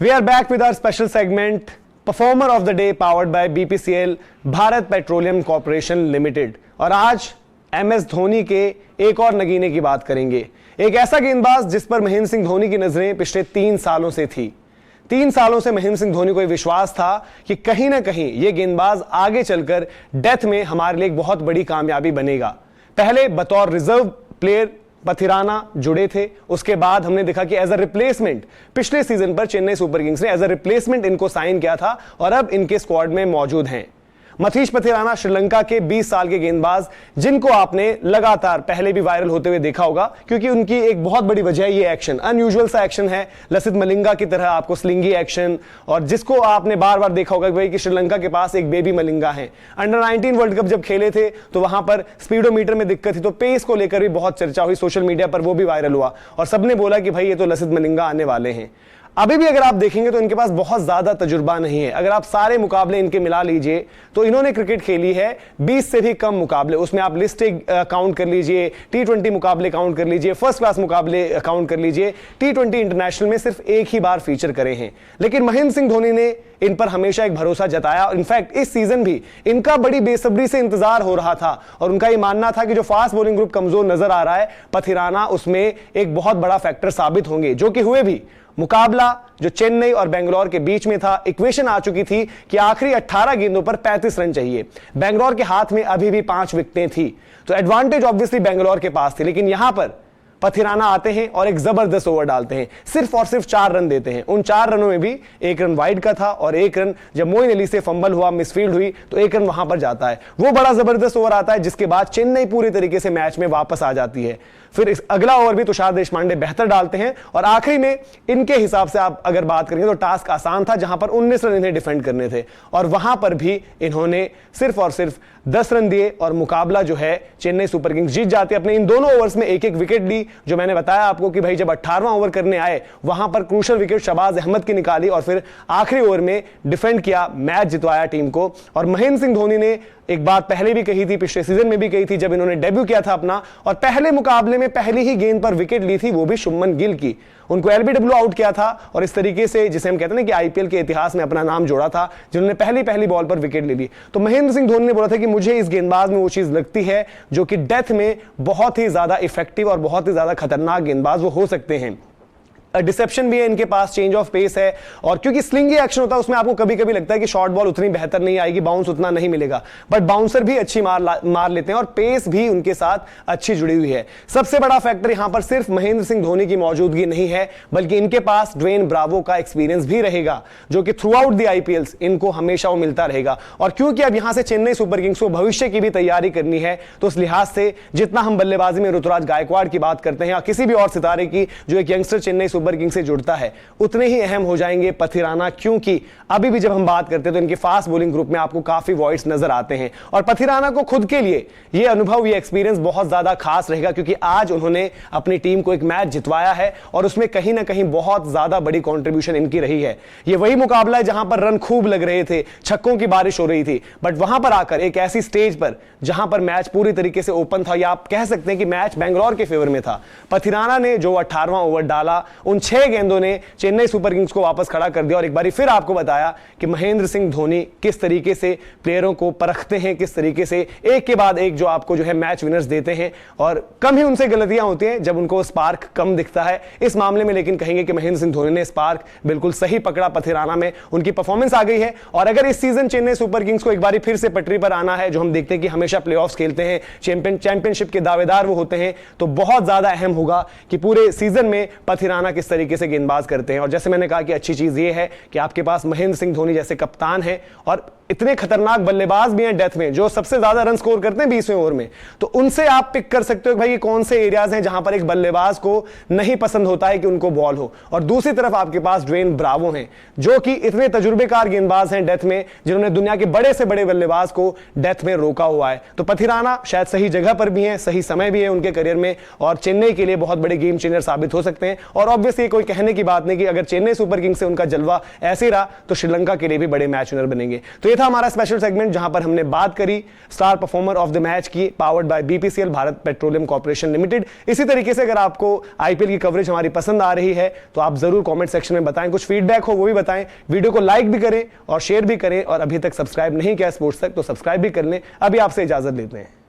We are back with our special segment, Performer of the Day, powered by BPCL, Bharat petroleum corporation limited. और आज MS Dhoni के एक और नगीने की बात करेंगे। एक ऐसा गेंदबाज जिस पर महेंद्र सिंह धोनी की नजरें पिछले 3 सालों से थी। 3 सालों से महेंद्र सिंह धोनी को विश्वास था कि कहीं ना कहीं यह गेंदबाज आगे चलकर डेथ में हमारे लिए एक बहुत बड़ी कामयाबी बनेगा। पहले बतौर रिजर्व प्लेयर पथिराना जुड़े थे, उसके बाद हमने देखा कि एज अ रिप्लेसमेंट पिछले सीजन पर चेन्नई सुपर किंग्स ने एज अ रिप्लेसमेंट इनको साइन किया था और अब इनके स्क्वाड में मौजूद हैं। मथीश पथिराना श्रीलंका के 20 साल के गेंदबाज, जिनको आपने लगातार पहले भी वायरल होते हुए देखा होगा, क्योंकि उनकी एक बहुत बड़ी वजह ये एक्शन, अनयूजुअल सा एक्शन है, लसित मलिंगा की तरह आपको स्लिंगी एक्शन, और जिसको आपने बार बार देखा होगा कि श्रीलंका के पास एक बेबी मलिंगा है। अंडर 19 वर्ल्ड कप जब खेले थे तो वहां पर स्पीडोमीटर में दिक्कत थी, तो पेस को लेकर भी बहुत चर्चा हुई सोशल मीडिया पर, वो भी वायरल हुआ और सबने बोला कि भाई ये तो लसित मलिंगा आने वाले हैं। अभी भी अगर आप देखेंगे तो इनके पास बहुत ज्यादा तजुर्बा नहीं है। अगर आप सारे मुकाबले इनके मिला लीजिए तो इन्होंने क्रिकेट खेली है 20 से भी कम मुकाबले, उसमें आप लिस्ट काउंट कर लीजिए, T20 मुकाबले काउंट कर लीजिए, फर्स्ट क्लास मुकाबले काउंट कर लीजिए, T20 इंटरनेशनल में सिर्फ एक ही बार फीचर करे हैं। लेकिन महेंद्र सिंह धोनी ने इन पर हमेशा एक भरोसा जताया और इनफैक्ट इस सीजन भी इनका बड़ी बेसब्री से इंतजार हो रहा था और उनका यह मानना था कि जो फास्ट बॉलिंग ग्रुप कमजोर नजर आ रहा है, पथिराना उसमें एक बहुत बड़ा फैक्टर साबित होंगे, जो कि हुए भी। मुकाबला जो चेन्नई और बेंगलोर के बीच में था, इक्वेशन आ चुकी थी कि आखिरी 18 गेंदों पर 35 रन चाहिए। बेंगलोर के हाथ में अभी भी 5 विकेटें थी, तो एडवांटेज ऑब्वियसली बेंगलोर के पास थी। लेकिन यहां पर पथिराना आते हैं और एक जबरदस्त ओवर डालते हैं, सिर्फ और सिर्फ 4 रन देते हैं। उन 4 रनों में भी 1 रन वाइड का था और 1 रन जब मोइन अली से फंबल हुआ, मिसफील्ड हुई, तो 1 रन वहां पर जाता है। वो बड़ा जबरदस्त ओवर आता है जिसके बाद चेन्नई पूरी तरीके से मैच में वापस आ जाती है। फिर इस अगला ओवर भी तुषार देशपांडे बेहतर डालते हैं और आखिरी में इनके हिसाब से आप अगर बात करेंगे तो टास्क आसान था, जहां पर 19 रन इन्हें डिफेंड करने थे और वहां पर भी इन्होंने सिर्फ और सिर्फ 10 रन दिए और मुकाबला जो है चेन्नई सुपर किंग्स जीत जाती है। अपने इन दोनों ओवर्स में एक एक विकेट ली, जो मैंने बताया आपको कि भाई जब 18वां ओवर करने आए वहां पर क्रूशल विकेट शहबाज अहमद की निकाली और फिर आखिरी ओवर में डिफेंड किया, मैच जितवाया टीम को। और महेंद्र सिंह धोनी ने एक बात पहले भी कही थी, पिछले सीजन में भी कही थी जब इन्होंने डेब्यू किया था अपना, और पहले मुकाबले में पहली ही गेंद पर विकेट ली थी, वो भी शुभमन गिल की। उनको एलबीडब्ल्यू आउट किया था और इस तरीके से, जिसे हम कहते हैं ना कि आईपीएल के इतिहास में अपना नाम जोड़ा था, जिन्होंने पहली बॉल पर विकेट ले ली। तो महेंद्र सिंह धोनी ने बोला था कि मुझे इस गेंदबाज में वो चीज लगती है जो कि डेथ में बहुत ही ज्यादा इफेक्टिव और बहुत ही ज्यादा खतरनाक गेंदबाज वो हो सकते हैं। डिसेप्शन भी है इनके पास, चेंज ऑफ पेस है, और क्योंकि स्लिंगी एक्शन होता है उसमें आपको कभी कभी लगता है कि शॉर्ट बॉल उतनी बेहतर नहीं आएगी, बाउंस उतना नहीं मिलेगा, बट बाउंसर भी अच्छी मार लेते हैं और पेस भी उनके साथ अच्छी जुड़ी हुई है। सबसे बड़ा फैक्टर यहां पर सिर्फ महेंद्र सिंह धोनी की मौजूदगी नहीं है, बल्कि इनके पास ड्वेन ब्रावो का एक्सपीरियंस भी रहेगा, जो कि थ्रू आउट द आईपीएल्स इनको हमेशा वो मिलता रहेगा। और क्योंकि अब यहां से चेन्नई सुपर किंग्स को भविष्य की भी तैयारी करनी है, तो उस लिहाज से जितना हम बल्लेबाजी में ऋतुराज गायकवाड़ की बात करते हैं या किसी भी और सितारे की जो एक यंगस्टर चेन्नई सुपर किंग्स से जुड़ता है, उतने ही अहम हो जाएंगे पथिराना, क्योंकि अभी भी जब हम बात करते हैं तो इनके फास्ट बॉलिंग ग्रुप में आपको काफी वॉइड्स नजर आते हैं। और पथिराना को खुद के लिए ये अनुभव, ये एक्सपीरियंस बहुत ज्यादा खास रहेगा, क्योंकि आज उन्होंने अपनी टीम को एक मैच जितवाया है और उसमें कहीं ना कहीं बहुत ज्यादा बड़ी कंट्रीब्यूशन इनकी रही है। ये वही मुकाबला है जहां पर रन खूब लग रहे थे, छक्कों की बारिश हो रही थी, बट वहां पर आकर एक ऐसी स्टेज पर जहां पर मैच पूरी तरीके से ओपन था, या आप कह सकते हैं कि मैच बेंगलोर के फेवर में था, पथिराना ने जो 18वां ओवर डाला, उन 6 गेंदों ने चेन्नई सुपर किंग्स को वापस खड़ा कर दिया और एक बार फिर आपको बताया कि महेंद्र सिंह धोनी किस तरीके से प्लेयरों को परखते हैं, किस तरीके से एक के बाद एक जो आपको जो है मैच विनर्स देते हैं, और कम ही उनसे गलतियां होती हैं जब उनको स्पार्क कम दिखता है। इस मामले में लेकिन कहेंगे कि महेंद्र सिंह धोनी ने स्पार्क बिल्कुल सही पकड़ा, पथिराना में उनकी परफॉर्मेंस आ गई है। और अगर इस सीजन चेन्नई सुपर किंग्स को एक बार फिर से पटरी पर आना है, जो हम देखते हैं कि हमेशा प्लेऑफ्स खेलते हैं, चैंपियनशिप के दावेदार वो होते हैं, तो बहुत ज्यादा अहम होगा कि पूरे सीजन में पथिराना किस तरीके से गेंदबाज करते हैं। और जैसे मैंने कहा कि अच्छी चीज ये है कि आपके पास महेंद्र सिंह धोनी जैसे कप्तान है और इतने खतरनाक बल्लेबाज भी हैं डेथ में, जो सबसे ज्यादा रन स्कोर करते हैं 20वें ओवर में, तो उनसे आप पिक कर सकते हो कि भाई ये कौन से एरियाज हैं जहां पर एक बल्लेबाज को नहीं पसंद होता है कि उनको बॉल हो। और दूसरी तरफ आपके पास ड्वेन ब्रावो हैं, जो कि इतने तजुर्बेकार गेंदबाज हैं डेथ में, जिन्होंने दुनिया के बड़े से बड़े बल्लेबाज को डेथ में रोका हुआ है। तो पथिराना शायद सही जगह पर भी है, सही समय भी है उनके करियर में, और चेन्नई के लिए बहुत बड़े गेम चेंजर साबित हो सकते हैं। और ऑब्वियसली कोई कहने की बात नहीं कि अगर चेन्नई सुपर किंग्स से उनका जलवा ऐसे रहा तो श्रीलंका के लिए भी बड़े मैच विनर बनेंगे। तो ये था हमारा स्पेशल सेगमेंट जहां पर हमने बात करी star performer of the match की, powered by BPCL Bharat petroleum corporation limited. इसी तरीके से अगर आपको आईपीएल की कवरेज हमारी पसंद आ रही है तो आप जरूर कमेंट सेक्शन में बताएं, कुछ फीडबैक हो वो भी बताएं, वीडियो को लाइक भी करें और शेयर भी करें, और अभी तक सब्सक्राइब नहीं किया स्पोर्ट्स तक तो सब्सक्राइब भी कर लें। अभी आपसे इजाजत लेते हैं।